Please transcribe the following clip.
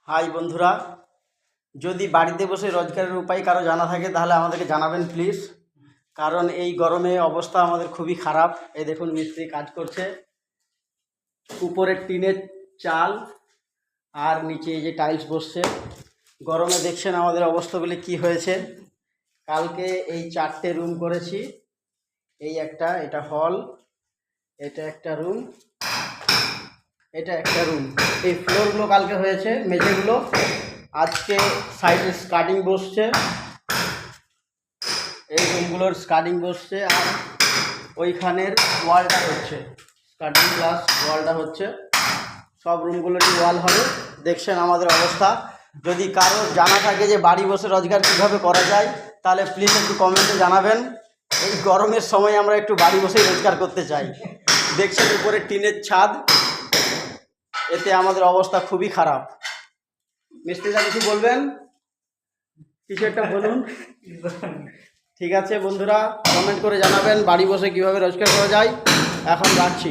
High বন্ধুরা, যদি বাড়িতে বসে রোজগারের উপায় কারো জানা থাকে তাহলে আমাদেরকে জানাবেন প্লিজ। কারণ এই গরমে অবস্থা আমাদের খুবই খারাপ। এই দেখুন মিস্ত্রি কাজ করছে, উপরে টিনের চাল আর নিচে এই যে টাইলস বসছে। গরমে দেখছেন আমাদের অবস্থাগুলি কি হয়েছে। কালকে এই 4টে রুম করেছি, এই একটা, এটা হল, এটা একটা রুম, এটা একটা রুম। এই ফ্লোরগুলো কালকে হয়েছে, মেঝেগুলো। আজকে সাইডে স্কার্টিং বসছে, এই রুমগুলোর স্কার্টিং বসছে, আর ওইখানের ওয়ালটা হচ্ছে, স্কার্টিং প্লাস ওয়ালটা হচ্ছে। সব রুমগুলোরই ওয়াল হবে। দেখছেন আমাদের অবস্থা। যদি কারো জানা থাকে যে বাড়ি বসে রোজগার কীভাবে করা যায় তাহলে প্লিজ একটু কমেন্টে জানাবেন। এই গরমের সময় আমরা একটু বাড়ি বসেই রোজগার করতে চাই। দেখছেন উপরে টিনের ছাদ, এতে আমাদের অবস্থা খুবই খারাপ। মিস্ত্রিরা কিছু বলবেন? কিছু একটা বলুন। ঠিক আছে বন্ধুরা, কমেন্ট করে জানাবেন বাড়ি বসে কীভাবে রোজগার করা যায়। এখন রাখছি।